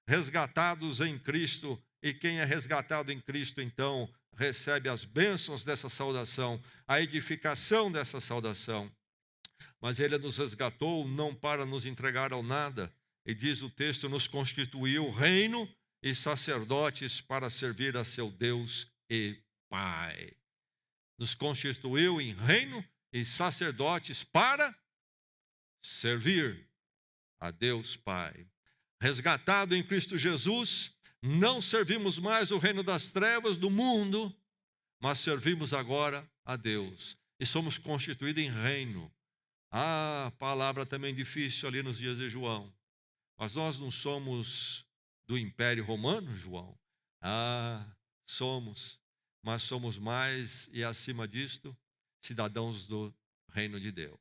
resgatados em Cristo, e quem é resgatado em Cristo, então, recebe as bênçãos dessa saudação, a edificação dessa saudação. Mas Ele nos resgatou não para nos entregar ao nada, e diz o texto, nos constituiu reino e sacerdotes para servir a seu Deus e Pai. Nos constituiu em reino e sacerdotes para servir a Deus Pai. Resgatado em Cristo Jesus, não servimos mais o reino das trevas do mundo, mas servimos agora a Deus. E somos constituídos em reino. Ah, palavra também difícil ali nos dias de João. Mas nós não somos do Império Romano, João? Ah, somos. Mas somos mais e acima disto, cidadãos do reino de Deus.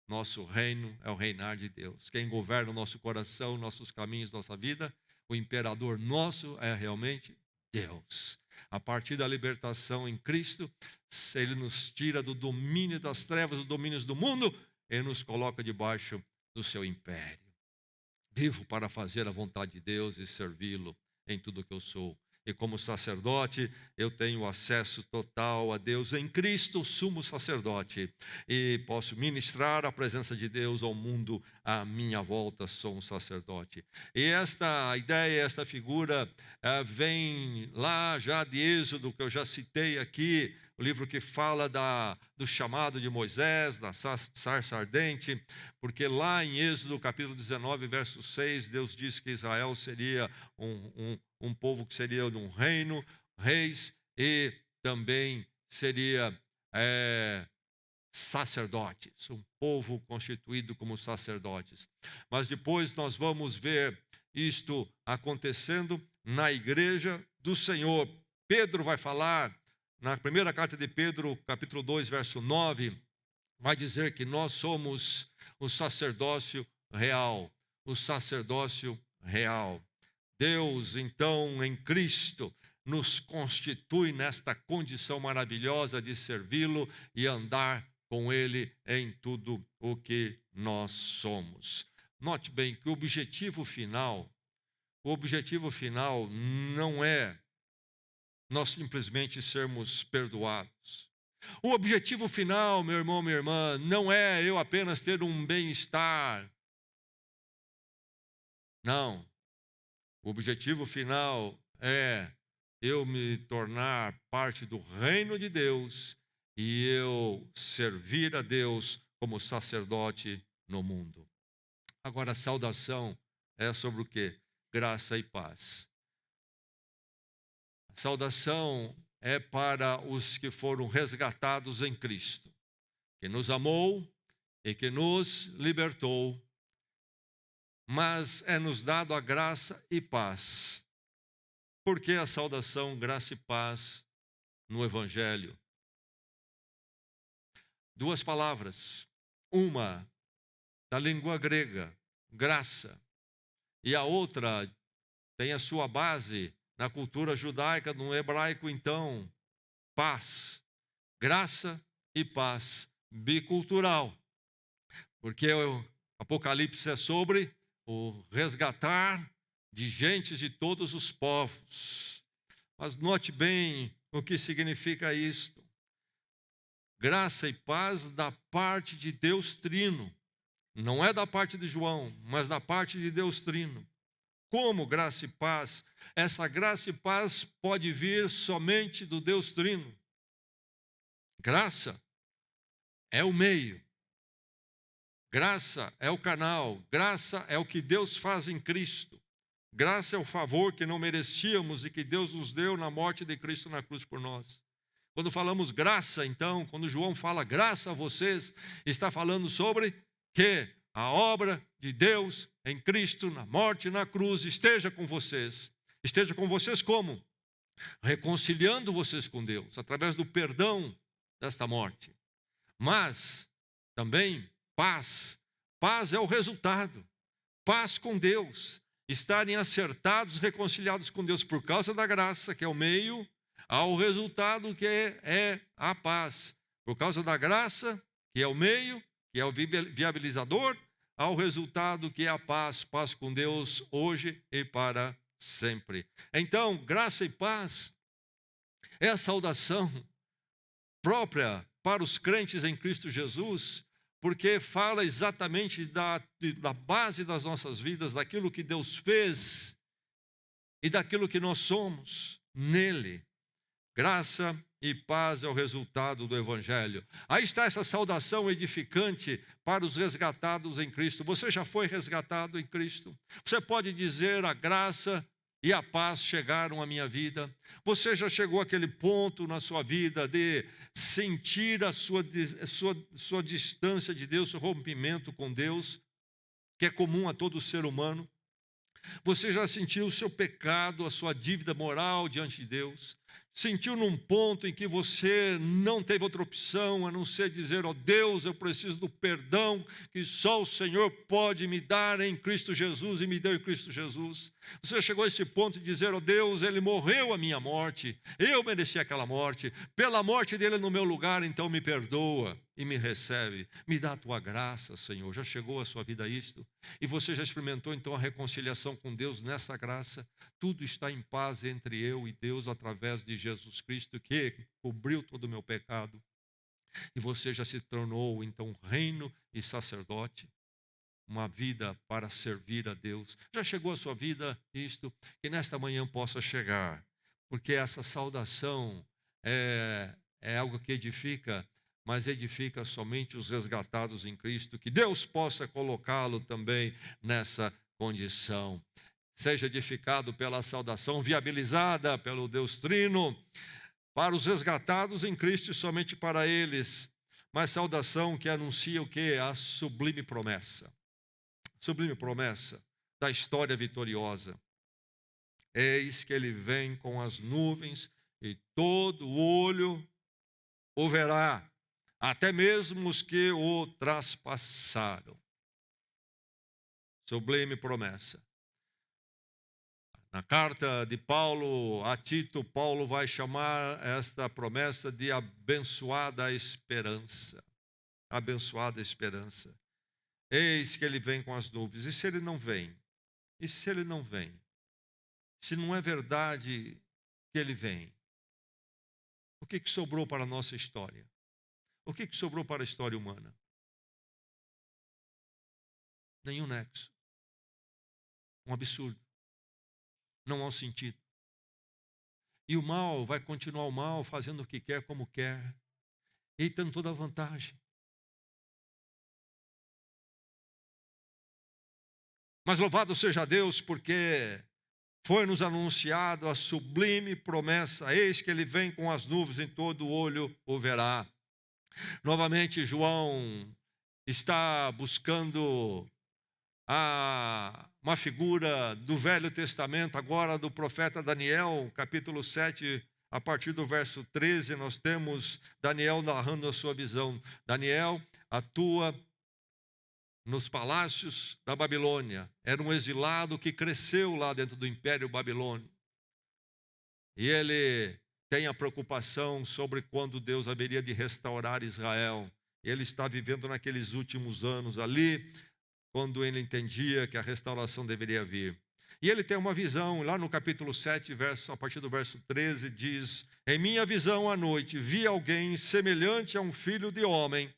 Nosso reino é o reinar de Deus. Quem governa o nosso coração, nossos caminhos, nossa vida, o imperador nosso é realmente Deus. A partir da libertação em Cristo, Ele nos tira do domínio das trevas, dos domínios do mundo, e nos coloca debaixo do seu império. Vivo para fazer a vontade de Deus e servi-lo em tudo que eu sou. E como sacerdote, eu tenho acesso total a Deus em Cristo, sumo sacerdote. E posso ministrar a presença de Deus ao mundo à minha volta, sou um sacerdote. E esta ideia, esta figura, vem lá já de Êxodo, que eu já citei aqui, o livro que fala do chamado de Moisés, da sarça ardente, porque lá em Êxodo, capítulo 19, verso 6, Deus diz que Israel seria um povo que seria de um reino, reis, e também seria sacerdotes, um povo constituído como sacerdotes. Mas depois nós vamos ver isto acontecendo na igreja do Senhor. Pedro vai falar, na primeira carta de Pedro, capítulo 2, verso 9, vai dizer que nós somos o sacerdócio real, o sacerdócio real. Deus, então, em Cristo, nos constitui nesta condição maravilhosa de servi-lo e andar com Ele em tudo o que nós somos. Note bem que o objetivo final não nós simplesmente sermos perdoados. O objetivo final, meu irmão, minha irmã, não é eu apenas ter um bem-estar. Não. O objetivo final é eu me tornar parte do reino de Deus e eu servir a Deus como sacerdote no mundo. Agora, a saudação é sobre o quê? Graça e paz. A saudação é para os que foram resgatados em Cristo, que nos amou e que nos libertou, mas é-nos dado a graça e paz. Por que a saudação, graça e paz no Evangelho? Duas palavras. Uma da língua grega, graça, e a outra tem a sua base na cultura judaica, no hebraico, então, paz. Graça e paz, bicultural. Porque o Apocalipse é sobre o resgatar de gentes de todos os povos. Mas note bem o que significa isto. Graça e paz da parte de Deus Trino. Não é da parte de João, mas da parte de Deus Trino. Como graça e paz? Essa graça e paz pode vir somente do Deus Trino. Graça é o meio. Graça é o canal. Graça é o que Deus faz em Cristo. Graça é o favor que não merecíamos e que Deus nos deu na morte de Cristo na cruz por nós. Quando falamos graça, então, quando João fala graça a vocês, está falando sobre que a obra de Deus em Cristo, na morte e na cruz, esteja com vocês. Esteja com vocês como? Reconciliando vocês com Deus, através do perdão desta morte. Mas, também, paz. Paz é o resultado. Paz com Deus. Estarem acertados, reconciliados com Deus por causa da graça, que é o meio, ao resultado que é a paz. Por causa da graça, que é o meio, que é o viabilizador, ao resultado que é a paz, paz com Deus hoje e para sempre. Então, graça e paz é a saudação própria para os crentes em Cristo Jesus, porque fala exatamente da base das nossas vidas, daquilo que Deus fez e daquilo que nós somos nele. Graça e paz é o resultado do Evangelho. Aí está essa saudação edificante para os resgatados em Cristo. Você já foi resgatado em Cristo? Você pode dizer: a graça e a paz chegaram à minha vida. Você já chegou àquele ponto na sua vida de sentir a sua distância de Deus, seu rompimento com Deus, que é comum a todo ser humano? Você já sentiu o seu pecado, a sua dívida moral diante de Deus? Sentiu num ponto em que você não teve outra opção a não ser dizer: ó Deus, eu preciso do perdão que só o Senhor pode me dar em Cristo Jesus, e me deu em Cristo Jesus? Você chegou a esse ponto de dizer: ó Deus, Ele morreu a minha morte, eu mereci aquela morte, pela morte dEle no meu lugar, então me perdoa e me recebe, me dá a tua graça, Senhor. Já chegou à sua vida isto? E você já experimentou então a reconciliação com Deus nessa graça? Tudo está em paz entre eu e Deus através de Jesus Cristo, que cobriu todo o meu pecado. E você já se tornou então reino e sacerdote, uma vida para servir a Deus. Já chegou à sua vida isto? Que nesta manhã possa chegar, porque essa saudação é algo que edifica, mas edifica somente os resgatados em Cristo. Que Deus possa colocá-lo também nessa condição. Seja edificado pela saudação viabilizada pelo Deus Trino, para os resgatados em Cristo e somente para eles. Mas saudação que anuncia o quê? A sublime promessa. Sublime promessa da história vitoriosa. Eis que ele vem com as nuvens e todo olho o verá, até mesmo os que o traspassaram. Sublime promessa. Na carta de Paulo a Tito, Paulo vai chamar esta promessa de abençoada esperança. Abençoada esperança. Eis que ele vem com as nuvens. E se ele não vem? E se ele não vem? Se não é verdade que ele vem, O que sobrou para a nossa história? O que sobrou para a história humana? Nenhum nexo. Um absurdo. Não há um sentido. E o mal vai continuar o mal, fazendo o que quer, como quer, e tendo toda a vantagem. Mas louvado seja Deus, porque foi-nos anunciado a sublime promessa: eis que ele vem com as nuvens, em todo olho o verá. Novamente, João está buscando uma figura do Velho Testamento, agora do profeta Daniel, capítulo 7, a partir do verso 13, nós temos Daniel narrando a sua visão. Daniel atua nos palácios da Babilônia. Era um exilado que cresceu lá dentro do Império Babilônio. E ele tem a preocupação sobre quando Deus haveria de restaurar Israel. Ele está vivendo naqueles últimos anos ali, quando ele entendia que a restauração deveria vir. E ele tem uma visão, lá no capítulo 7, a partir do verso 13, diz: em minha visão à noite, vi alguém semelhante a um filho de homem,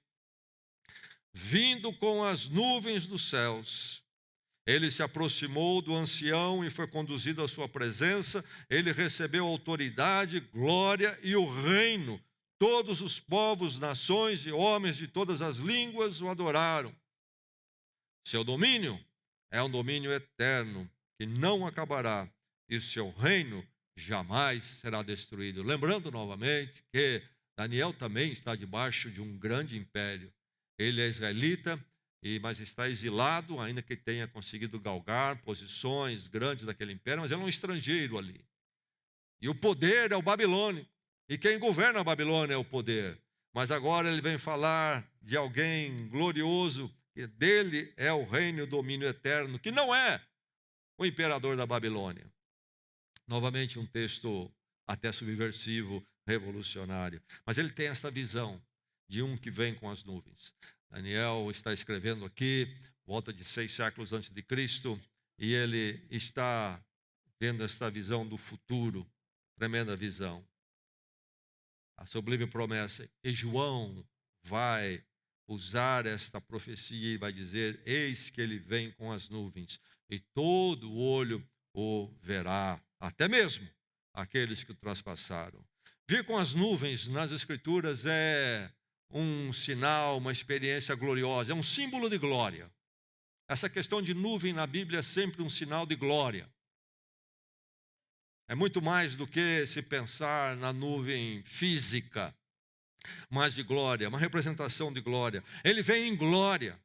vindo com as nuvens dos céus. Ele se aproximou do ancião e foi conduzido à sua presença. Ele recebeu autoridade, glória e o reino. Todos os povos, nações e homens de todas as línguas o adoraram. Seu domínio é um domínio eterno, que não acabará, e seu reino jamais será destruído. Lembrando novamente que Daniel também está debaixo de um grande império. Ele é israelita, mas está exilado, ainda que tenha conseguido galgar posições grandes daquele império, mas ele é um estrangeiro ali. E o poder é o babilônico, e quem governa a Babilônia é o poder. Mas agora ele vem falar de alguém glorioso, e dele é o reino e o domínio eterno, que não é o imperador da Babilônia. Novamente um texto até subversivo, revolucionário. Mas ele tem esta visão de um que vem com as nuvens. Daniel está escrevendo aqui, volta de 6 séculos antes de Cristo, e ele está vendo esta visão do futuro, tremenda visão. A sublime promessa. E João vai usar esta profecia e vai dizer: eis que ele vem com as nuvens, e todo olho o verá, até mesmo aqueles que o traspassaram. Vir com as nuvens nas Escrituras é um sinal, uma experiência gloriosa, é um símbolo de glória. Essa questão de nuvem na Bíblia é sempre um sinal de glória. É muito mais do que se pensar na nuvem física, mas de glória, uma representação de glória. Ele veio em glória.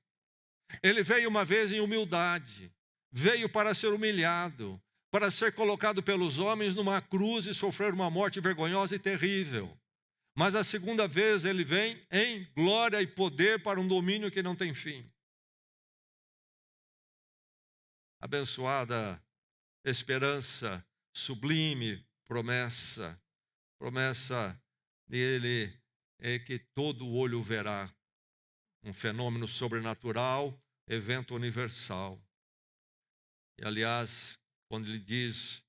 Ele veio uma vez em humildade. Veio para ser humilhado, para ser colocado pelos homens numa cruz e sofrer uma morte vergonhosa e terrível. Mas a segunda vez ele vem em glória e poder para um domínio que não tem fim. Abençoada esperança, sublime promessa. Promessa dele é que todo olho verá. Um fenômeno sobrenatural, evento universal. E aliás, quando ele diz,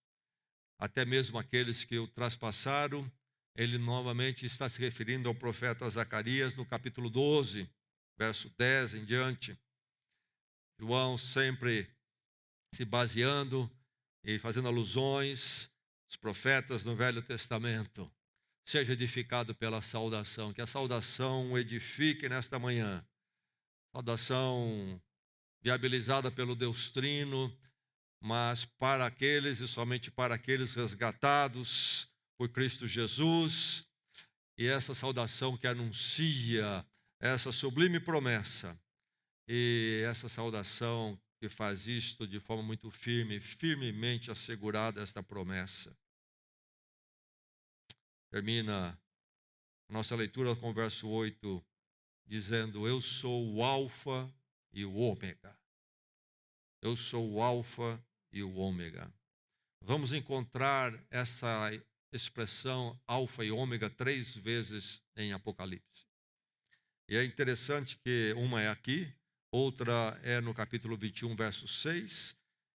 até mesmo aqueles que o traspassaram, ele novamente está se referindo ao profeta Zacarias no capítulo 12, verso 10 em diante. João sempre se baseando e fazendo alusões aos profetas no Velho Testamento. Seja edificado pela saudação, que a saudação o edifique nesta manhã. Saudação viabilizada pelo Deus Trino, mas para aqueles e somente para aqueles resgatados por Cristo Jesus, e essa saudação que anuncia essa sublime promessa, e essa saudação que faz isto de forma muito firme, firmemente assegurada esta promessa. Termina a nossa leitura com o verso 8, dizendo: eu sou o alfa e o ômega. Eu sou o alfa e o ômega. Vamos encontrar essa expressão alfa e ômega 3 vezes em Apocalipse. E é interessante que uma é aqui, outra é no capítulo 21, verso 6.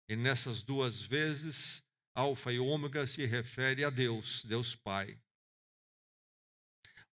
E nessas duas vezes, alfa e ômega se refere a Deus, Deus Pai.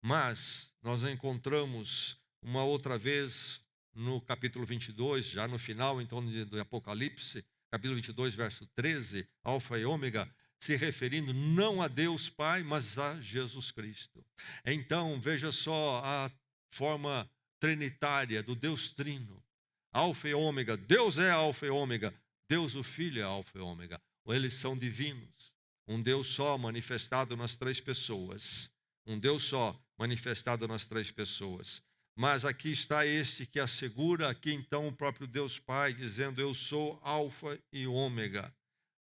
Mas nós encontramos uma outra vez no capítulo 22, já no final então do Apocalipse, capítulo 22, verso 13, Alfa e Ômega, se referindo não a Deus Pai, mas a Jesus Cristo. Então, veja só a forma trinitária do Deus Trino. Alfa e Ômega, Deus é Alfa e Ômega, Deus o Filho é Alfa e Ômega. Eles são divinos, um Deus só manifestado nas três pessoas. Um Deus só manifestado nas três pessoas. Mas aqui está este que assegura, aqui então o próprio Deus Pai, dizendo: eu sou Alfa e Ômega.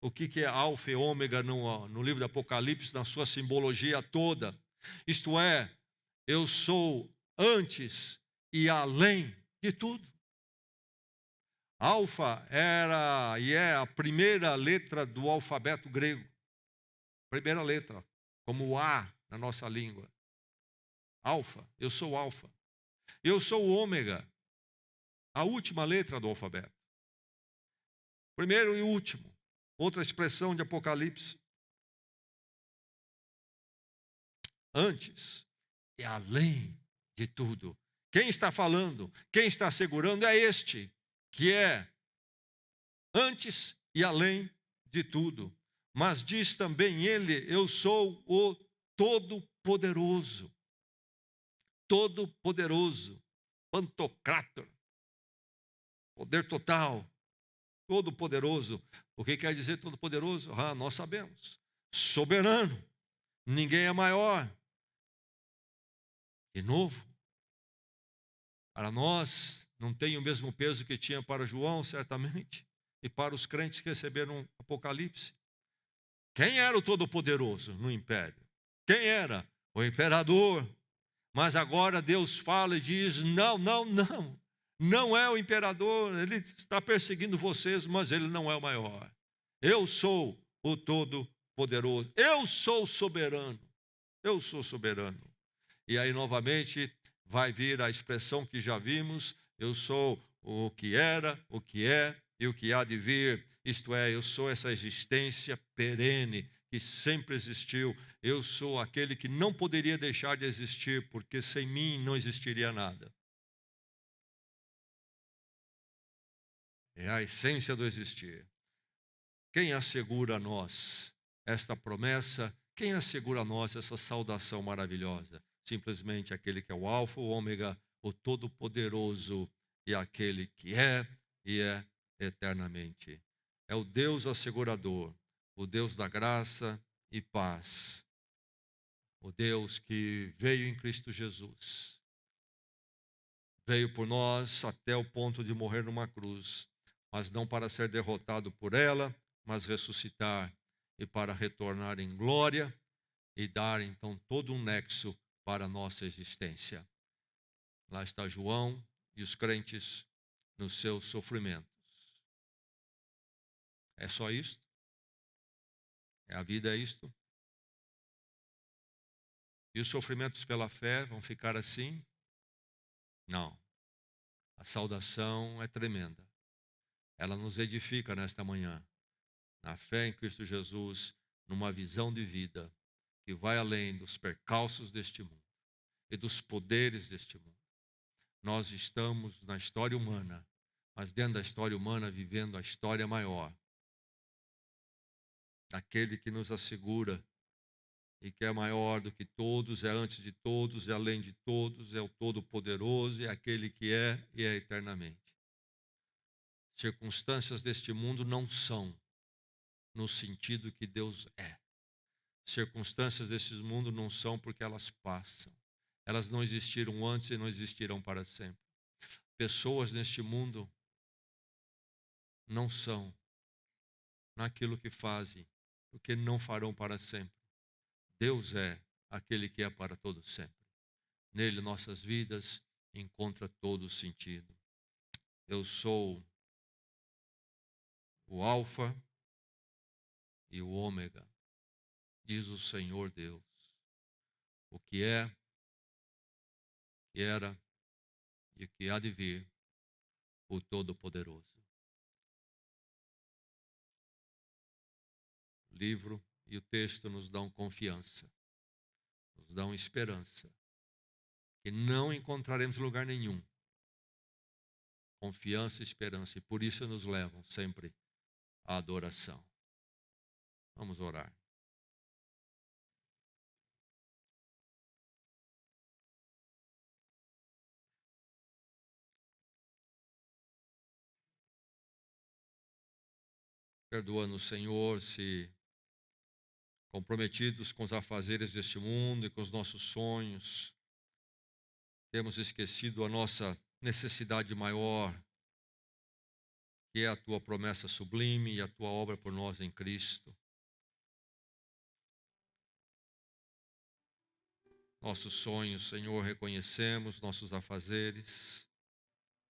O que é Alfa e Ômega no livro do Apocalipse, na sua simbologia toda? Isto é, eu sou antes e além de tudo. Alfa era e é a primeira letra do alfabeto grego. Primeira letra, como o A na nossa língua. Alfa, eu sou Alfa. Eu sou o Ômega, a última letra do alfabeto. Primeiro e último. Outra expressão de Apocalipse. Antes e além de tudo. Quem está falando, quem está segurando é este, que é antes e além de tudo. Mas diz também ele: eu sou o Todo-Poderoso. Todo-Poderoso. Pantocrator. Poder total. Todo-Poderoso. O que quer dizer todo-poderoso? Nós sabemos. Soberano. Ninguém é maior. De novo, para nós, não tem o mesmo peso que tinha para João, certamente, e para os crentes que receberam Apocalipse. Quem era o Todo-Poderoso no império? Quem era? O imperador. Mas agora Deus fala e diz: não, não, não. Não é o imperador, ele está perseguindo vocês, mas ele não é o maior. Eu sou o Todo-Poderoso. Eu sou soberano. Eu sou soberano. E aí, novamente, vai vir a expressão que já vimos: eu sou o que era, o que é e o que há de vir. Isto é, eu sou essa existência perene que sempre existiu. Eu sou aquele que não poderia deixar de existir, porque sem mim não existiria nada. É a essência do existir. Quem assegura a nós esta promessa? Quem assegura a nós essa saudação maravilhosa? Simplesmente aquele que é o Alfa, o Ômega, o Todo-Poderoso e aquele que é e é eternamente. É o Deus assegurador, o Deus da graça e paz. O Deus que veio em Cristo Jesus. Veio por nós até o ponto de morrer numa cruz, mas não para ser derrotado por ela, mas ressuscitar e para retornar em glória e dar então todo um nexo para a nossa existência. Lá está João e os crentes nos seus sofrimentos. É só isto? A vida é isto? E os sofrimentos pela fé vão ficar assim? Não. A saudação é tremenda. Ela nos edifica nesta manhã. Na fé em Cristo Jesus, numa visão de vida que vai além dos percalços deste mundo e dos poderes deste mundo. Nós estamos na história humana, mas dentro da história humana vivendo a história maior. Aquele que nos assegura e que é maior do que todos, é antes de todos, é além de todos, é o Todo-Poderoso, é aquele que é e é eternamente. Circunstâncias deste mundo não são no sentido que Deus é. Circunstâncias deste mundo não são porque elas passam. Elas não existiram antes e não existirão para sempre. Pessoas neste mundo não são naquilo que fazem, porque não farão para sempre. Deus é aquele que é para todo sempre. Nele nossas vidas encontram todo o sentido. Eu sou o Alfa e o Ômega, diz o Senhor Deus. O que é, que era e o que há de vir, o Todo-Poderoso. O livro e o texto nos dão confiança, nos dão esperança, que não encontraremos em lugar nenhum. Confiança e esperança, e por isso nos levam sempre à adoração. Vamos orar. Perdoa-nos, Senhor, se comprometidos com os afazeres deste mundo e com os nossos sonhos, temos esquecido a nossa necessidade maior, que é a tua promessa sublime e a tua obra por nós em Cristo. Nossos sonhos, Senhor, reconhecemos, nossos afazeres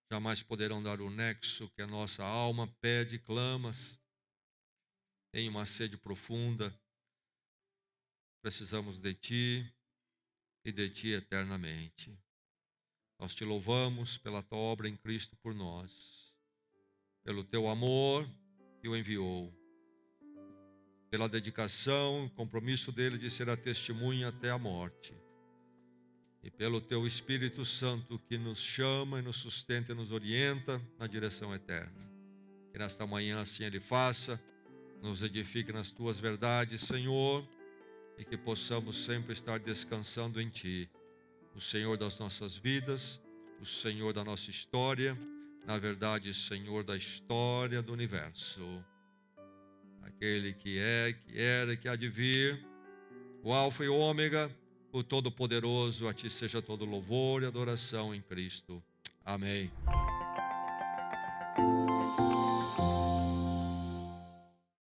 jamais poderão dar o nexo que a nossa alma pede e clamas. Tem uma sede profunda. Precisamos de Ti e de Ti eternamente. Nós Te louvamos pela Tua obra em Cristo por nós, pelo Teu amor que o enviou, pela dedicação e compromisso dele de ser a testemunha até a morte, e pelo Teu Espírito Santo que nos chama e nos sustenta e nos orienta na direção eterna. Que nesta manhã assim Ele faça, nos edifique nas Tuas verdades, Senhor, e que possamos sempre estar descansando em Ti, o Senhor das nossas vidas, o Senhor da nossa história, na verdade, Senhor da história do universo. Aquele que é, que era e que há de vir, o Alfa e o Ômega, o Todo-Poderoso, a Ti seja todo louvor e adoração em Cristo. Amém.